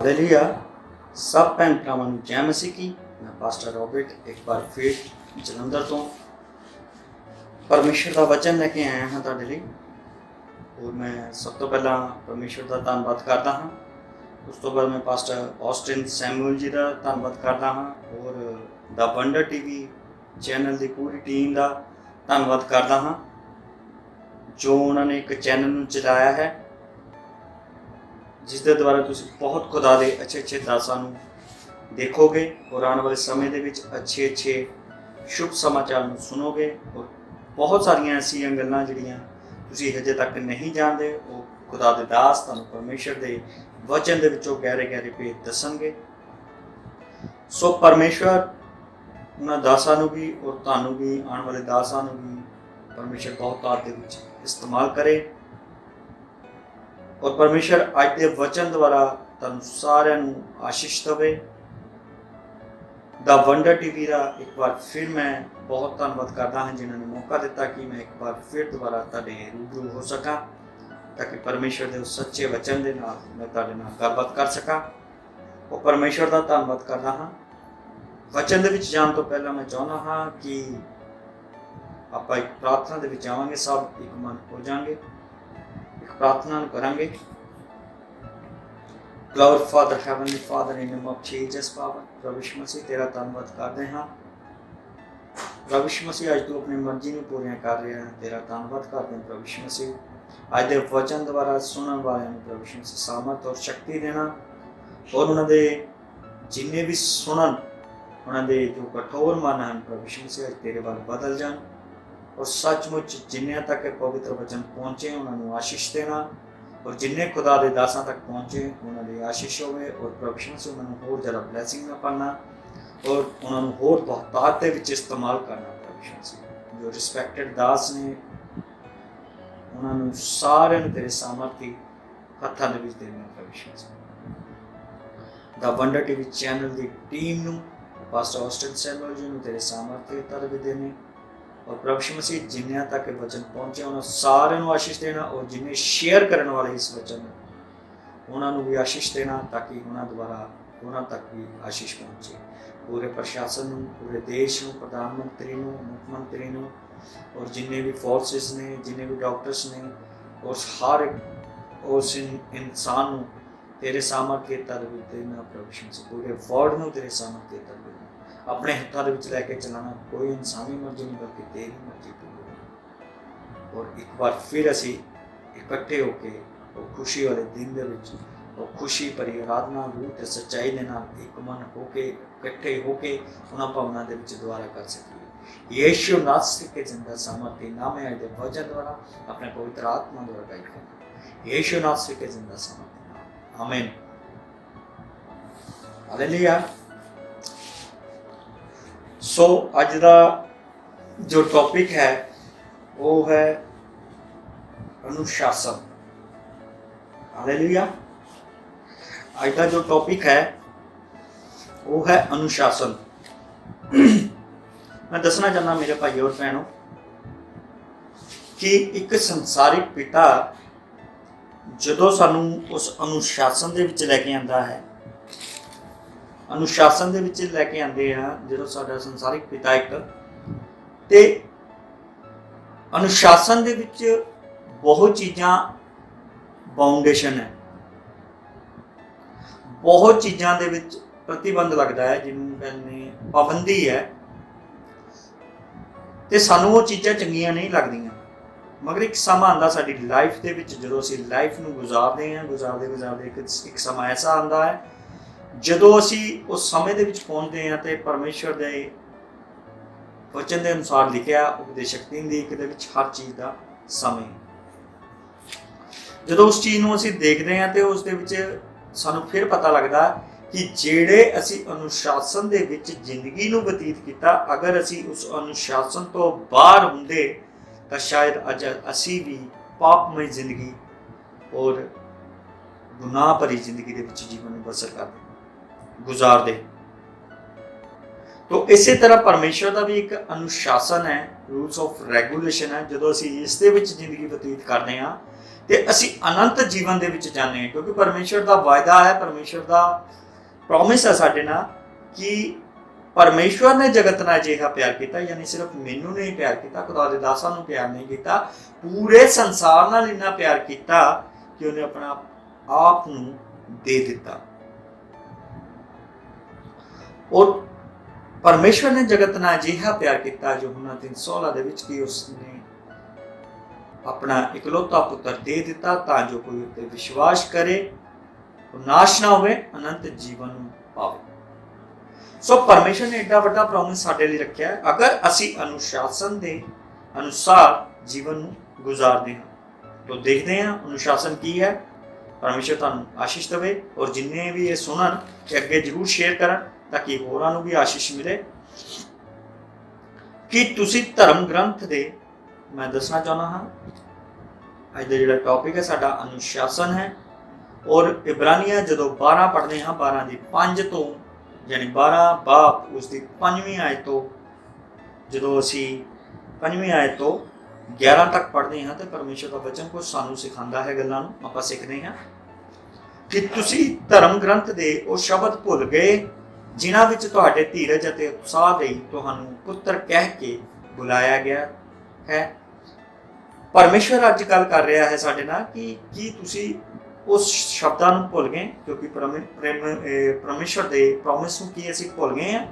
Hallelujah. सब भैन भरावां नूं जय मसीह की। मैं पास्टर रॉबर्ट एक बार फिर जलंधर तो परमेश्वर का वचन लैके आया हाँ तुहाडे लई। और मैं सब तो पहला परमेश्वर का धन्नवाद करता हाँ। उस तो बाद मैं पास्टर ऑस्टिन सैमुअल जी का धन्नवाद करता हाँ और द वंडर टीवी चैनल की पूरी टीम का धन्नवाद करता हाँ जो उन्होंने एक चैनल नूं चलाया है जिस दे द्वारा तुसीं बहुत खुदा दे अच्छे अच्छे दासां नूं देखोगे और आने वाले समय दे विच अच्छे अच्छे शुभ समाचार नूं सुनोगे और बहुत सारियां ऐसियां गल्लां जिहड़ियां तुसीं हजे तक नहीं जानदे वो खुदा दे दास तुहानूं परमेश्वर दे वचन दे विचों गहरे गहरे भेद दसणगे। सो परमेश्वर उन्हां दासां नूं भी और तुहानूं भी आने वाले दासां नूं भी परमेश्वर बहुत तार दे विच इस्तेमाल करे और परमेश्वर अज के वचन द्वारा तुहानूं सारिआं नूं आशीष देवे। द वंडर टीवी का एक बार फिर मैं बहुत धन्नवाद करता हाँ जिन्होंने मौका दिता कि मैं एक बार फिर दोबारा तुहाडे रूबरू हो सका ताकि परमेश्वर के उस सच्चे वचन के नाल मैं तुहाडे नाल गलबात कर सका। और परमेश्वर का धन्नवाद करता हाँ। वचन दे विच जाण तो पहला मैं चाहुंदा हाँ कि आपां एक प्रार्थना दे विच जावांगे, सब एक मन हो जाएंगे, एक प्रार्थना करांगे। Lord Father, Heavenly Father, in the name of Jesus, Father, प्रभु यीशु मसीह तेरा धन्नवाद करते हैं। प्रभु यीशु मसीह आज तू अपनी मर्जी ਨੂੰ ਪੂਰੀਆਂ ਕਰ ਰਿਹਾ ਹੈ, तेरा धन्नवाद करते हैं प्रभु यीशु मसीह। ਅੱਜ ਦੇ ਵਚਨ ਦੁਆਰਾ ਸੁਣਨ ਵਾਲਿਆਂ ਨੂੰ प्रभु यीशु मसीह ਸਾਮਰਥ और शक्ति देना और ਉਹਨਾਂ ਦੇ ਜਿੰਨੇ ਵੀ ਸੁਣਨ ਉਹਨਾਂ ਦੇ ਜੋ ਕਠੋਰ ਮਨ ਹਨ प्रभु यीशु मसीह ਅੱਜ ਤੇਰੇ ਵੱਲ ਬਦਲ ਜਾਣ और सचमुच जिन्निਆਂ तक पवित्र वचन पहुंचे ਉਹਨਾਂ ਨੂੰ आशीष देना और जिन्हें खुदा के दासां तक पहुँचे उन्होंने आशीष होवे और प्रभु से उन्होंने होर ज़्यादा ब्लैसिंग ना पाना और उन्होंने होर बहुतात के विच इस्तेमाल करना। प्रभु से जो रिस्पैक्टेड दास ने उन्होंने सारे तेरे सामर्थी हत्थां दे विच देना। प्रभु से द वंडर टीवी चैनल की टीम नूं पास्टर ऑस्टिन सैमुअल जी नूं तेरे सामर्थी हत्थां दे विच देने और प्रभु मसीह जिन्होंने तक वचन पहुँचे उन्होंने सारे आशीष देना और जिन्हें शेयर करने वाले इस वचन उन्होंने भी आशीष देना ताकि उन्होंने द्वारा उन्होंने तक भी आशीष पहुँचे। पूरे प्रशासन पूरे देश में प्रधानमंत्री मुख्यमंत्री और जिन्हें भी फोर्सेस ने जिन्हें भी डॉक्टर्स ने और हर उस इंसान तेरे सामर्थ्य तरफ देना। प्रभु मसीह पूरे वर्ल्ड में तेरे सामर्थ्य तरफ अपने हत्थों के लैके चलाना कोई इंसानी मर्जी नहीं बल्कि तेरी मर्जी पूरी। और एक बार फिर असी इकट्ठे होकर खुशी वाले दिन और खुशी भरी आराधना रूह सच्चाई के नाल एक मन होके इकट्ठे होके उन्होंने भावना के दुआरा कर सकिए। यीशु नासरी के जिंदा सामर्थ्य नाम है आज वचन द्वारा अपने पवित्र आत्मा द्वारा गाइड करना। यीशु नासरी के जिंदा सामर्थ्य आमीन। हालेलुया। सो अज का जो टॉपिक है वो है अनुशासन। हालेलुया। आज का जो टॉपिक है वो है अनुशासन। मैं दसना चाहना मेरे भाई और भैनों कि एक संसारिक पिता जो सानू उस अनुशासन के विच लैके आंदा है अनुशासन दे विच लैके आंदे हैं जो साडा संसारिक पिता एक ते अनुशासन दे विच बहुत चीज़ां बाउंडेशन है, बहुत चीज़ां दे विच प्रतिबंध लगता है जिन्होंने कहने पाबंदी है ते सानू वो चीज़ां चंगियां नहीं लगदियां। मगर एक समा आंदा साडी लाइफ दे विच जदों असीं लाइफ नूं गुजारदे हैं गुजारदे एक समा ऐसा आंदा है जदों असी उस समय दे विच पहुंचते हैं तो परमेश्वर के वचन के अनुसार लिखा उपदेशक 3 दी 1 दे विच हर चीज़ का समय जदों उस चीज़ नूं असी देखते हैं तो उस दे विच सानूं फिर पता लगता कि जेड़े असी अनुशासन दे विच जिंदगी नूं बतीत किया अगर असी उस अनुशासन तो बाहर हुंदे तो शायद अज असी भी पापमय जिंदगी और गुनाह भरी जिंदगी दे विच जीवन बसर करते गुजार दे। तो इसी तरह परमेश्वर का भी एक अनुशासन है, रूल्स ऑफ रेगुलेशन है। जो असी इस जिंदगी बतीत करते हैं ਤੇ ਅਸੀਂ ਅਨੰਤ ਜੀਵਨ ਦੇ ਵਿੱਚ ਜਾਂਦੇ ਹਾਂ, ਕਿਉਂਕਿ ਪਰਮੇਸ਼ਰ ਦਾ ਵਾਅਦਾ ਹੈ, ਪਰਮੇਸ਼ਰ ਦਾ ਪ੍ਰੋਮਿਸ ਹੈ ਸਾਡੇ ਨਾਲ ਕਿ ਪਰਮੇਸ਼ਵਰ ਨੇ ਜਗਤ ਨਾਲ ਅਜਿਹਾ ਪਿਆਰ ਕੀਤਾ, ਯਾਨੀ ਸਿਰਫ ਮੈਨੂੰ ਨਹੀਂ ਪਿਆਰ ਕੀਤਾ, ਖੁਦਾ ਦੇ ਦਾਸਾਂ ਨੂੰ ਪਿਆਰ ਨਹੀਂ ਕੀਤਾ, ਪੂਰੇ ਸੰਸਾਰ ਨਾਲ ਇੰਨਾ ਪਿਆਰ ਕੀਤਾ ਕਿ ਉਹਨੇ ਆਪਣਾ ਆਪ ਨੂੰ ਦੇ ਦਿੱਤਾ। ਔਰ ਪਰਮੇਸ਼ਵਰ ਨੇ ਜਗਤ ਨਾਲ ਅਜਿਹਾ ਪਿਆਰ ਕੀਤਾ ਯੋਹੰਨਾ 3:16 ਦੇ ਵਿੱਚ ਕਿ ਉਸਨੇ ਆਪਣਾ ਇਕਲੌਤਾ ਪੁੱਤਰ ਦੇ ਦਿੱਤਾ ਤਾਂ ਜੋ ਕੋਈ ਉੱਤੇ ਵਿਸ਼ਵਾਸ ਕਰੇ ਉਹ ਨਾਸ਼ ਨਾ ਹੋਵੇ, ਅਨੰਤ ਜੀਵਨ ਨੂੰ ਪਾਵੇ। ਸੋ ਪਰਮੇਸ਼ਰ ਨੇ ਏਡਾ ਵੱਡਾ ਪ੍ਰੋਮਿਸ ਸਾਡੇ ਲਈ ਰੱਖਿਆ ਹੈ, ਅਗਰ ਅਸੀਂ ਅਨੁਸ਼ਾਸਨ ਦੇ ਅਨੁਸਾਰ ਜੀਵਨ ਨੂੰ ਗੁਜ਼ਾਰਦੇ ਹਾਂ। ਤਾਂ ਦੇਖਦੇ ਹਾਂ ਅਨੁਸ਼ਾਸਨ ਕੀ ਹੈ। ਪਰਮੇਸ਼ਰ ਤੁਹਾਨੂੰ ਆਸ਼ੀਸ਼ ਦੇਵੇ ਔਰ ਜਿੰਨੇ ਵੀ ਇਹ ਸੁਣਨ ਕਿ ਅੱਗੇ ਜ਼ਰੂਰ ਸ਼ੇਅਰ ਕਰਨ ਤਾਂ ਕਿ ਹੋਰਾਂ ਨੂੰ ਵੀ ਆਸ਼ੀਸ਼ ਮਿਲੇ। ਕਿ ਤੁਸੀਂ ਧਰਮ ਗ੍ਰੰਥ ਦੇ, ਮੈਂ ਦੱਸਣਾ ਚਾਹੁੰਦਾ ਹਾਂ ਅੱਜ ਦਾ ਜਿਹੜਾ ਟੌਪਿਕ ਹੈ ਸਾਡਾ ਅਨੁਸ਼ਾਸਨ ਹੈ। ਔਰ ਇਬਰਾਨੀਆਂ ਜਦੋਂ 12 ਪੜ੍ਹਦੇ ਹਾਂ, 12 ਦੀ 5 ਤੋਂ ਯਾਨੀ 12 ਬਾਪ ਉਸਦੀ 5ਵੀਂ ਆਇਤ ਤੋਂ, ਜਦੋਂ ਅਸੀਂ 5ਵੀਂ ਆਇਤ ਤੋਂ 11 ਤੱਕ ਪੜ੍ਹਦੇ ਹਾਂ ਤੇ ਪਰਮੇਸ਼ਰ ਦਾ ਵਚਨ ਕੁਝ ਸਾਨੂੰ ਸਿਖਾਉਂਦਾ ਹੈ, ਗੱਲਾਂ ਨੂੰ ਆਪਾਂ ਸਿੱਖਦੇ ਹਾਂ ਕਿ ਤੁਸੀਂ ਧਰਮ ਗ੍ਰੰਥ ਦੇ ਉਹ ਸ਼ਬਦ ਭੁੱਲ ਗਏ ਜਿਨ੍ਹਾਂ ਵਿੱਚ ਤੁਹਾਡੇ ਧੀਰਜ ਅਤੇ ਉਤਸ਼ਾਹ ਲਈ ਤੁਹਾਨੂੰ ਪੁੱਤਰ ਕਹਿ ਕੇ ਬੁਲਾਇਆ ਗਿਆ ਹੈ। ਪਰਮੇਸ਼ਰ ਅੱਜ ਗੱਲ ਕਰ ਰਿਹਾ ਹੈ ਸਾਡੇ ਨਾਲ ਕਿ ਕੀ ਤੁਸੀਂ ਉਸ ਸ਼ਬਦਾਂ ਨੂੰ ਭੁੱਲ ਗਏ, ਕਿਉਂਕਿ ਪਰਮੇਸ਼ਰ ਦੇ ਪ੍ਰੋਮਿਸ ਨੂੰ ਕੀ ਅਸੀਂ ਭੁੱਲ ਗਏ ਹਾਂ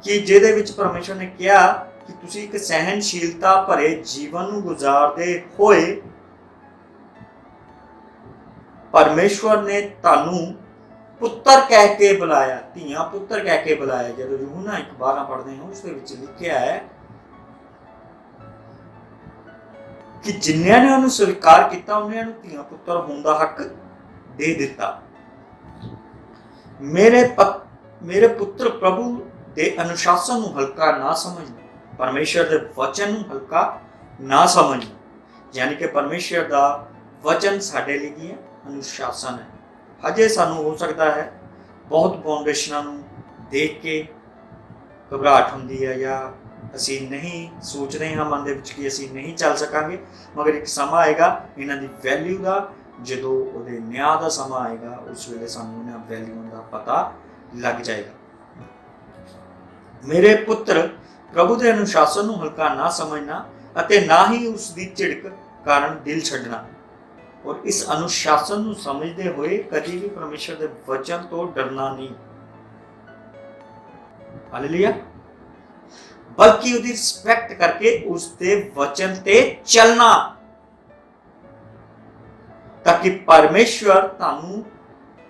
ਕਿ ਜਿਹਦੇ ਵਿੱਚ ਪਰਮੇਸ਼ਰ ਨੇ ਕਿਹਾ ਕਿ ਤੁਸੀਂ ਇੱਕ ਸਹਿਨਸ਼ੀਲਤਾ ਭਰੇ ਜੀਵਨ ਨੂੰ ਗੁਜ਼ਾਰਦੇ ਹੋਏ ਪਰਮੇਸ਼ਵਰ ਨੇ ਤੁਹਾਨੂੰ ਪੁੱਤਰ ਕਹਿ ਕੇ ਬੁਲਾਇਆ, ਧੀਆਂ ਪੁੱਤਰ ਕਹਿ ਕੇ ਬੁਲਾਇਆ। ਜਦੋਂ ਯੋਹੰਨਾ 1:12 ਪੜ੍ਹਦੇ ਹਾਂ ਉਸ ਦੇ ਵਿੱਚ ਲਿਖਿਆ ਹੈ ਕਿ ਜਿਨ੍ਹਾਂ ਨੇ ਉਹਨੂੰ ਸਵੀਕਾਰ ਕੀਤਾ ਉਹਨਾਂ ਨੂੰ ਧੀਆਂ ਪੁੱਤਰ ਹੋਣ ਦਾ ਹੱਕ ਦੇ ਦਿੱਤਾ। ਮੇਰੇ ਪੁੱਤਰ ਪ੍ਰਭੂ ਦੇ ਅਨੁਸ਼ਾਸਨ ਨੂੰ ਹਲਕਾ ਨਾ ਸਮਝਣਾ, ਪਰਮੇਸ਼ਰ ਦੇ ਵਚਨ ਨੂੰ ਹਲਕਾ ਨਾ ਸਮਝਣਾ, ਯਾਨੀ ਕਿ ਪਰਮੇਸ਼ਰ ਦਾ ਵਚਨ ਸਾਡੇ ਲਈ ਕੀ ਹੈ? ਅਨੁਸ਼ਾਸਨ ਹੈ। ਹਜੇ ਸਾਨੂੰ ਹੋ ਸਕਦਾ ਹੈ ਬਹੁਤ ਬਾਉਂਡੇਸ਼ਨਾਂ ਨੂੰ ਦੇਖ ਕੇ ਘਬਰਾਹਟ ਹੁੰਦੀ ਹੈ ਜਾਂ ਅਸੀਂ ਨਹੀਂ ਸੋਚਦੇ ਹਾਂ ਮਨ ਦੇ ਵਿੱਚ ਕਿ ਅਸੀਂ ਨਹੀਂ ਚੱਲ ਸਕਾਂਗੇ, ਮਗਰ ਇੱਕ ਸਮਾਂ ਆਏਗਾ ਇਹਨਾਂ ਦੀ ਵੈਲਿਊ ਦਾ, ਜਦੋਂ ਉਹਦੇ ਨਿਆਂ ਦਾ ਸਮਾਂ ਆਏਗਾ ਉਸ ਵੇਲੇ ਸਾਨੂੰ ਇਹਨਾਂ ਵੈਲਿਊ ਦਾ ਪਤਾ ਲੱਗ ਜਾਏਗਾ। ਮੇਰੇ ਪੁੱਤਰ ਪ੍ਰਭੂ ਦੇ ਅਨੁਸ਼ਾਸਨ ਨੂੰ ਹਲਕਾ ਨਾ ਸਮਝਣਾ ਅਤੇ ਨਾ ਹੀ ਉਸ ਦੀ ਝਿੜਕ ਕਾਰਨ ਦਿਲ ਛੱਡਣਾ, ਔਰ ਇਸ ਅਨੁਸ਼ਾਸਨ ਨੂੰ ਸਮਝਦੇ ਹੋਏ ਕਦੀ ਵੀ ਪਰਮੇਸ਼ਰ ਦੇ ਵਚਨ ਤੋਂ ਡਰਨਾ ਨਹੀਂ। ਹਾਲੇਲੂਇਆ। ਬਲਕਿ ਉਹਦੀ ਰਿਸਪੈਕਟ ਕਰਕੇ ਉਸ ਦੇ ਵਚਨ ਤੇ ਚੱਲਣਾ, ਤਾਂ ਕਿ ਪਰਮੇਸ਼ਵਰ ਤੁਹਾਨੂੰ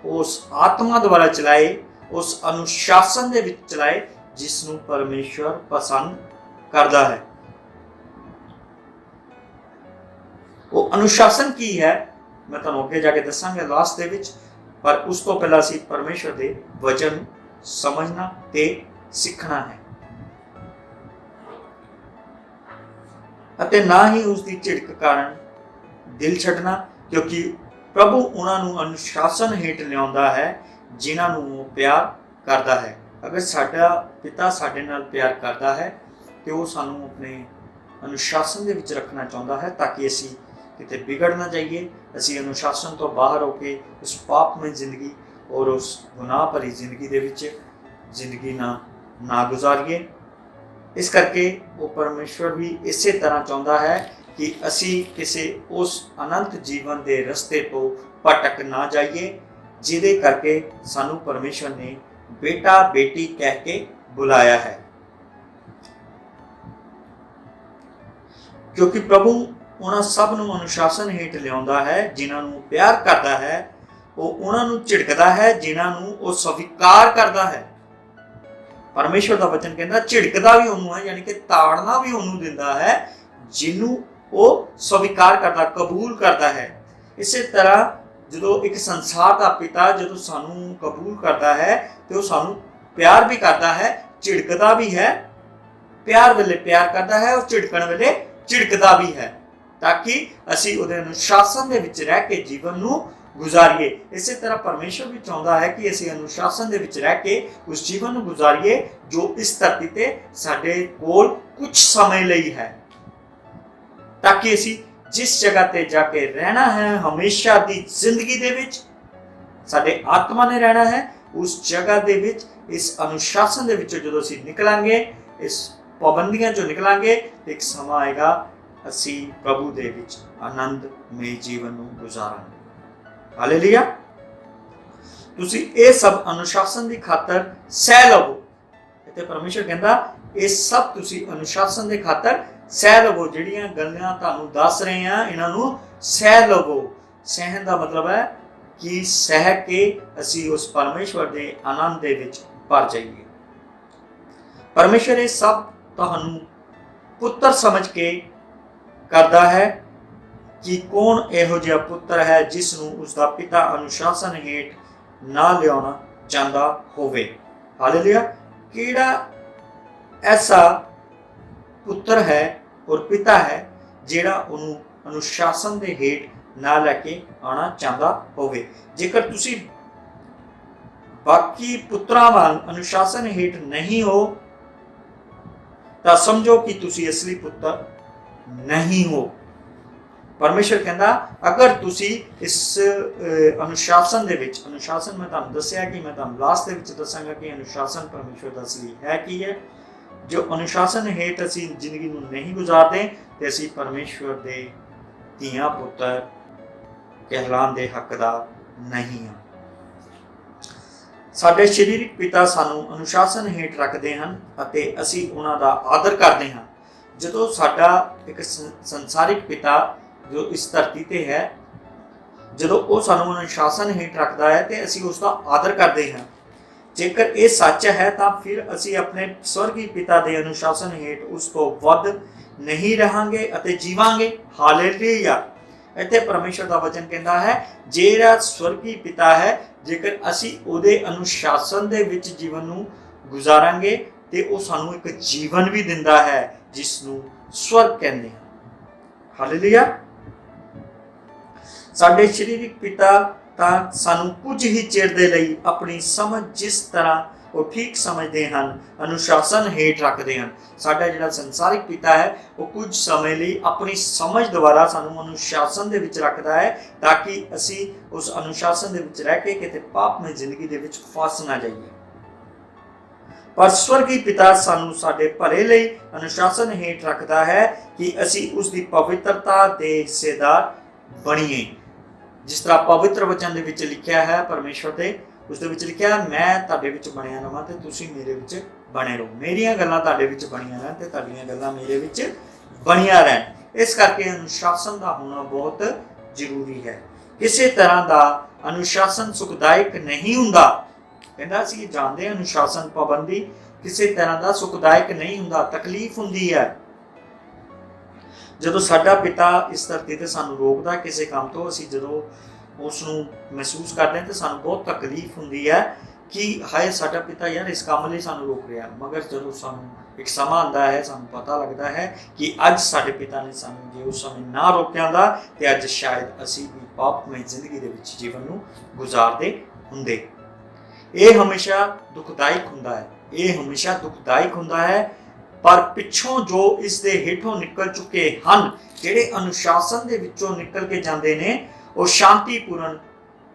ਉਸ ਆਤਮਾ ਦੁਆਰਾ ਚਲਾਏ, ਉਸ ਅਨੁਸ਼ਾਸਨ ਦੇ ਵਿੱਚ ਚਲਾਏ ਜਿਸ ਨੂੰ ਪਰਮੇਸ਼ਵਰ ਪਸੰਦ ਕਰਦਾ ਹੈ। ਉਹ ਅਨੁਸ਼ਾਸਨ ਕੀ ਹੈ ਮੈਂ ਤੁਹਾਨੂੰ ਅੱਗੇ ਜਾ ਕੇ ਦੱਸਾਂਗਾ ਲਾਸਟ ਦੇ ਵਿੱਚ, ਪਰ ਉਸ ਤੋਂ ਪਹਿਲਾਂ ਅਸੀਂ ਪਰਮੇਸ਼ਵਰ ਦੇ ਵਚਨ ਸਮਝਣਾ ਤੇ ਸਿੱਖਣਾ ਹੈ ਅਤੇ ਨਾ ਹੀ ਉਸ ਦੀ ਝਿੜਕ ਕਾਰਨ ਦਿਲ ਛੱਡਣਾ, ਕਿਉਂਕਿ ਪ੍ਰਭੂ ਉਹਨਾਂ ਨੂੰ ਅਨੁਸ਼ਾਸਨ ਹੇਠ ਲਿਆਉਂਦਾ ਹੈ ਜਿਨ੍ਹਾਂ ਨੂੰ ਉਹ ਪਿਆਰ ਕਰਦਾ ਹੈ। ਅਗਰ ਸਾਡਾ ਪਿਤਾ ਸਾਡੇ ਨਾਲ ਪਿਆਰ ਕਰਦਾ ਹੈ ਤੇ ਉਹ ਸਾਨੂੰ ਆਪਣੇ ਅਨੁਸ਼ਾਸਨ ਦੇ ਵਿੱਚ ਰੱਖਣਾ ਚਾਹੁੰਦਾ ਹੈ ਤਾਂ ਕਿ ਅਸੀਂ ਕਿਤੇ ਵਿਗੜ ਨਾ ਜਾਈਏ, ਅਸੀਂ ਅਨੁਸ਼ਾਸਨ ਤੋਂ ਬਾਹਰ ਹੋ ਕੇ ਉਸ ਪਾਪਮਈ ਜ਼ਿੰਦਗੀ ਔਰ ਉਸ ਗੁਨਾਹ ਭਰੀ ਜ਼ਿੰਦਗੀ ਦੇ ਵਿੱਚ ਜ਼ਿੰਦਗੀ ਨਾ ਗੁਜ਼ਾਰੀਏ। ਇਸ ਕਰਕੇ ਉਹ ਪਰਮੇਸ਼ਵਰ ਵੀ ਇਸੇ ਤਰ੍ਹਾਂ ਚਾਹੁੰਦਾ ਹੈ ਕਿ ਅਸੀਂ ਕਿਸੇ ਉਸ ਅਨੰਤ ਜੀਵਨ ਦੇ ਰਸਤੇ ਤੋਂ ਭਟਕ ਨਾ ਜਾਈਏ ਜਿਹਦੇ ਕਰਕੇ ਸਾਨੂੰ ਪਰਮੇਸ਼ਵਰ ਨੇ ਬੇਟਾ ਬੇਟੀ ਕਹਿ ਕੇ ਬੁਲਾਇਆ ਹੈ। ਕਿਉਂਕਿ ਪ੍ਰਭੂ ਉਹਨਾਂ ਸਭ ਨੂੰ ਅਨੁਸ਼ਾਸਨ ਹੇਠ ਲਿਆਉਂਦਾ ਹੈ ਜਿਨ੍ਹਾਂ ਨੂੰ ਪਿਆਰ ਕਰਦਾ ਹੈ, ਉਹ ਉਹਨਾਂ ਨੂੰ ਝਿੜਕਦਾ ਹੈ ਜਿਨ੍ਹਾਂ ਨੂੰ ਉਹ ਸਵੀਕਾਰ ਕਰਦਾ ਹੈ। ਪਰਮੇਸ਼ਵਰ ਦਾ ਵਚਨ ਕਹਿੰਦਾ ਝਿੜਕਦਾ ਵੀ ਉਹਨੂੰ ਹੈ, ਯਾਨੀ ਕਿ ਤਾੜਨਾ ਵੀ ਉਹਨੂੰ ਦਿੰਦਾ ਹੈ ਜਿਹਨੂੰ ਉਹ ਸਵੀਕਾਰ ਕਰਦਾ, ਕਬੂਲ ਕਰਦਾ ਹੈ। ਇਸੇ ਤਰ੍ਹਾਂ ਜਦੋਂ ਇੱਕ ਸੰਸਾਰ ਦਾ ਪਿਤਾ ਜਦੋਂ ਸਾਨੂੰ ਕਬੂਲ ਕਰਦਾ ਹੈ ਤੇ ਉਹ ਸਾਨੂੰ ਪਿਆਰ ਵੀ ਕਰਦਾ ਹੈ, ਝਿੜਕਦਾ ਵੀ ਹੈ, ਪਿਆਰ ਵੇਲੇ ਪਿਆਰ ਕਰਦਾ ਹੈ, ਉਹ ਝਿੜਕਣ ਵੇਲੇ ਝਿੜਕਦਾ ਵੀ ਹੈ, ਤਾਂ ਕਿ ਅਸੀਂ ਉਹਦੇ ਅਨੁਸ਼ਾਸਨ ਦੇ ਵਿੱਚ ਰਹਿ ਕੇ ਜੀਵਨ ਨੂੰ ਗੁਜ਼ਾਰੀਏ। ਇਸੇ ਤਰ੍ਹਾਂ ਪਰਮੇਸ਼ਵਰ ਵੀ ਚਾਹੁੰਦਾ ਹੈ ਕਿ ਅਸੀਂ ਅਨੁਸ਼ਾਸਨ ਦੇ ਵਿੱਚ ਰਹਿ ਕੇ ਉਸ ਜੀਵਨ ਨੂੰ ਗੁਜ਼ਾਰੀਏ ਜੋ ਇਸ ਧਰਤੀ ਤੇ ਸਾਡੇ ਕੋਲ ਕੁਝ ਸਮੇਂ ਲਈ ਹੈ, ਤਾਂ ਕਿ ਅਸੀਂ जिस जगह ते जाके रहना है हमेशा दी जिंदगी दे विच, साडे आत्मा ने रहना है उस जगह दे विच, इस अनुशासन दे विचों जदों असीं निकलांगे, इस पाबंदियां चों निकलांगे, एक समा आएगा असी प्रभु दे विच आनंदमय जीवन नूं गुजारांगे। हालेलुया। तुसीं ये सब अनुशासन दी खातर सह लवो। इत्थे परमेश्वर कहंदा ये सब तुसीं अनुशासन दे खातर सह लवो। जिहड़ियां गल्लां तुहानूं दस रहे हां इन्हां नूं सह लवो। सहन दा मतलब है कि सह के असी उस परमेश्वर दे आनंद दे विच भर जाइए। परमेश्वर ये सब तुहानूं पुत्र समझ के करदा है कि कौन इहो जिहा पुत्र है जिसनूं उसका पिता अनुशासन हेठ ना लियाउणा चाहता होवे। हालेलुया। किहड़ा ऐसा पुत्र है और पिता है जिहड़ा उहनूं अनुशासन दे हेठ ना लैके आना चाहता होवे। जेकर तुसीं बाकी पुत्रां वांग अनुशासन हेठ नहीं हो तां समझो कि तुसीं असली पुत्र नहीं हो। परमेश्वर कहता अगर तुसी इस अनुशासन दे विच, अनुशासन मैं तुहानूं दस्सिया कि मैं तुहानूं लास्ट दे विच दस्सांगा कि अनुशासन परमेश्वर दा असली है की है। जो अनुशासन हेठ असी जिंदगी नूं नहीं गुजारदे ते असी परमेश्वर दे धीआं पुत्र कहलाण दे हकदार नहीं हां। साडे शरीरिक पिता सानूं अनुशासन हेठ रखदे हन अते असी उन्हां दा आदर करदे हां। जदों साडा एक संसारिक पिता जो इस धरती ते है, जदों वो सानूं अनुशासन हेठ रखदा है ते असी उसका आदर करदे हां। जेकर ये सच है तो फिर असी अपने स्वर्गीय पिता के अनुशासन हेठ उस तो वध नहीं रहांगे अते जीवांगे। हालेलुया। इत्थे परमेश्वर का वचन कहता है जेड़ा स्वर्गीय पिता है जेकर असी उहदे अनुशासन दे विच जीवन नूं गुजारांगे ते वो सानूं एक जीवन भी दिंदा है जिसनूं स्वर्ग कहंदे हैं। हालेलुया। साडे शरीरिक पिता तां सानूं कुछ ही चिर दे लई अपनी समझ जिस तरह वो ठीक समझते हैं अनुशासन हेठ रखते हैं। साडा जिहड़ा संसारिक पिता है वो कुछ समय लई अपनी समझ द्वारा सानूं अनुशासन दे विच रखदा है ताकि असी उस अनुशासन दे विच रह के किते पापमय जिंदगी दे विच फस ना जाइए। पर स्वर्गीय पिता सानूं साडे भले लई अनुशासन हेठ रखदा है कि असी उसकी पवित्रता दे हिस्सेदार बणीए। जिस तरह पवित्र वचन दे विच लिखिया है परमेश्वर दे उस दे विच लिखिया मैं तुहाडे विच बणिया रहां ते तुसीं मेरे विच बणे रहो। मेरियां गल्लां तुहाडे विच बणिया रहन ते तुहाडीआं गल्लां मेरे विच बणिया रहन। इस करके अनुशासन दा होना बहुत जरूरी है। किसी तरह दा अनुशासन सुखदायक नहीं हुंदा। कहंदा असीं जानदे हां अनुशासन पाबंदी किसी तरह दा सुखदायक नहीं हुंदा, तकलीफ हुंदी है। जदों साडा पिता इस धरती ते सानूं रोकदा किसी काम तो असीं जदों उसनूं महसूस करदे ते सानूं बहुत तकलीफ हुंदी है कि हाय साडा पिता यार इस काम लई सानूं रोक रिहा। मगर जदों सानूं एक समा आंदा है सानूं पता लगदा है कि अज साडे पिता ने सानूं जे उस समय ना रोकिया हुंदा ते अज शायद असीं भी पापमय जिंदगी दे विच जीवन नूं गुजारदे हुंदे। ਇਹ हमेशा दुखदायक हुंदा है, ये हमेशा दुखदायक हुंदा है। पर पिछों जो इस दे हेठों निकल चुके हन जिहड़े अनुशासन दे विचों निकल के जांदे ने वो शांतिपूर्ण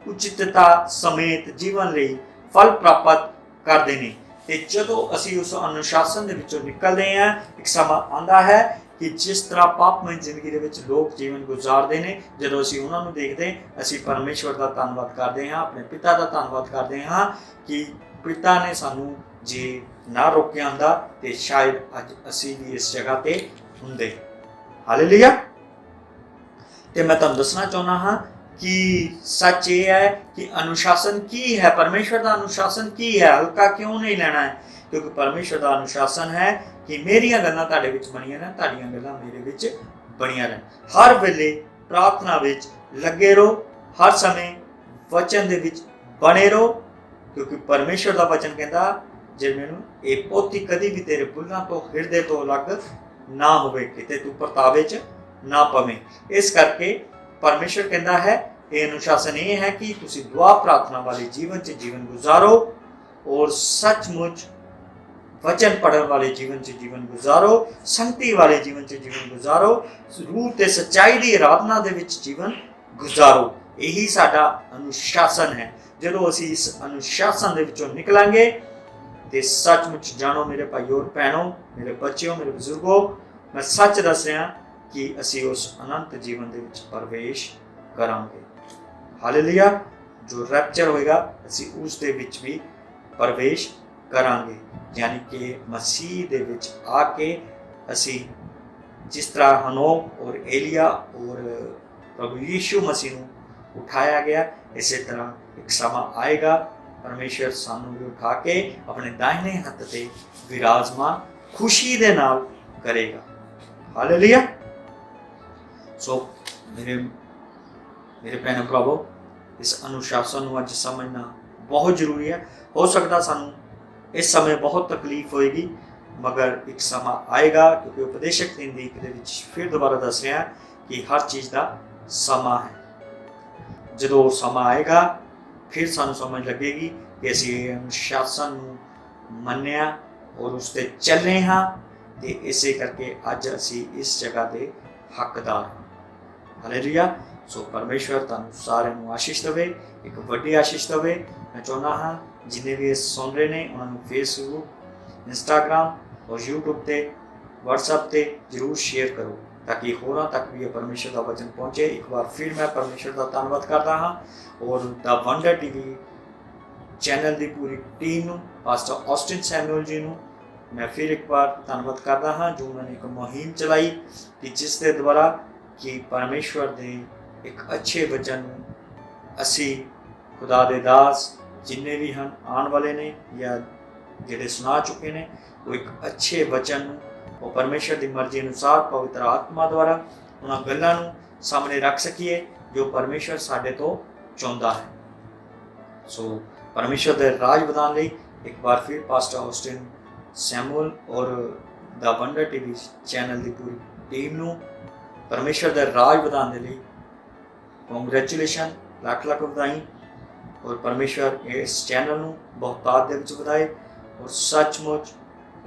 उचितता समेत जीवन लई फल प्राप्त करदे ने। ते जदों असीं उस अनुशासन दे विचों निकलदे हां एक समा आंदा है कि जिस तरह पापमय जिंदगी दे विच लोग जीवन गुजारदे ने जदों असीं उन्हां नूं देखदे असीं परमेश्वर दा धन्नवाद करदे हां, अपने पिता दा धन्नवाद करदे हां कि पिता ने सानूं जे ना रोकिया हुंदा ते शायद अज असीं भी इस जगह ते हुंदे। हालेलुया। ते मैं तुहानूं दसना चाहुंदा हां कि सच ये है कि अनुशासन की है, परमेश्वर का अनुशासन की है। हल्का क्यों नहीं लेना है क्योंकि परमेश्वर का अनुशासन है कि मेरियां गल्लां तुहाडे विच बणियां रहन, तुहाडीआं गल्लां मेरे विच बणियां रहन। हर वेले प्रार्थना विच लगे रहो, हर समय वचन दे विच बने रहो क्योंकि परमेश्वर का वचन कहता जे मैनूं ये पोथी कदी भी तेरे बुल्लां तो हिरदे तो अलग ना होवे किते तू परतावे च ना पवे। इस करके परमेश्वर कहता है ये अनुशासन ये है कि तुसीं दुआ प्रार्थना वाले जीवन च जीवन गुजारो और सचमुच वचन पढ़न वाले जीवन च जीवन गुजारो, संगति वाले जीवन च जीवन गुजारो, रूह ते सच्चाई दी आराधना दे विच जीवन गुजारो। यही साडा अनुशासन है। जदों असीं इस अनुशासन दे विचों निकलांगे ते सचमुच जानो मेरे भाईओ और भैणों, मेरे बच्चों, मेरे बुजुर्गों, मैं सच दस रहा कि असीं उस अनंत जीवन दे विच प्रवेश करांगे। हालेलुया। जो रैप्चर होएगा असीं उस दे विच भी प्रवेश करांगे, यानी कि मसीह दे विच आके असीं जिस तरह हनोक और एलिया और प्रभु यीशु मसीह नूं उठाया गया, इसी तरह एक समा आएगा परमेश्वर सानू भी उठा के अपने दाहिने हथ ते विराजमान खुशी दे नाल करेगा। हालेलुया। सो मेरे भैन भरावो, इस अनुशासन को अज समझना बहुत जरूरी है। हो सकता सानू इस समय बहुत तकलीफ होएगी, मगर एक समा आएगा, क्योंकि उपदेशक 3 दे विच फिर दोबारा दस रहा कि हर चीज़ का समा है। जो समा आएगा फिर सानू समझ लगेगी कि असीं अनुशासन मन्निया और उस ते चले हाँ, ते इसे करके अज असीं इस जगह के हकदार हाँ। हालेलुया। सो परमेश्वर तुहानू सारे नू आशीष देवे, एक वड्डी आशीष देवे। मैं चाहुंदा हाँ जिन्हें भी सुन रहे ने उन्होंने फेसबुक, इंस्टाग्राम और यूट्यूब ते, व्हाट्सएप ते जरूर शेयर करो, ताकि होरां तक भी परमेश्वर का वचन पहुँचे। एक बार फिर मैं परमेश्वर का धन्यवाद करता हाँ, और द वंडर टीवी चैनल की पूरी टीम नू, पास्टर ऑस्टिन सैमुअल जी नू मैं फिर एक बार धन्यवाद करता हाँ, जो उन्होंने एक मुहिम चलाई कि जिस दे द्वारा कि परमेश्वर दे एक अच्छे वचन असी खुदा दे दास जिन्ने भी हैं आने वाले ने या जिहड़े सुना चुके ने, वो एक अच्छे वचन वो परमेश्वर की मर्जी अनुसार पवित्र आत्मा द्वारा उन्होंने गल्लां नूं सामने रख सकीए जो परमेश्वर साडे तो चाहुंदा है। सो परमेश्वर के राज वधाउण लई एक बार फिर पास्टर ऑस्टिन सैमुअल और द वंडर टीवी चैनल की पूरी टीम नूं परमेश्वर के राज वधाउण दे लई कॉन्ग्रेचुलेशन, लख लख बधाई। और परमेश्वर इस चैनल नूं बहुतात दे विच वधाए और सचमुच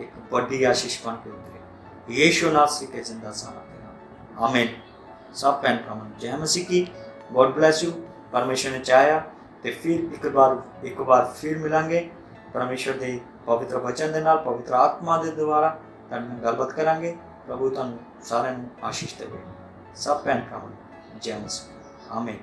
एक बड़ी आशीष बन के उतरे। यीशु नासरी के जिंदा साना आमीन। सब भैन भरावां जय मसीह की। God bless you. परमेश्वर ने चाहया तो फिर एक बार फिर मिलांगे परमेश्वर के पवित्र वचन के नाल, पवित्र आत्मा के द्वारा तुहाडे नाल गलबात करांगे। प्रभु तुहानूं सारिआं नूं आशीष देवे। सब भैन भरावां जय मसीह आमीन।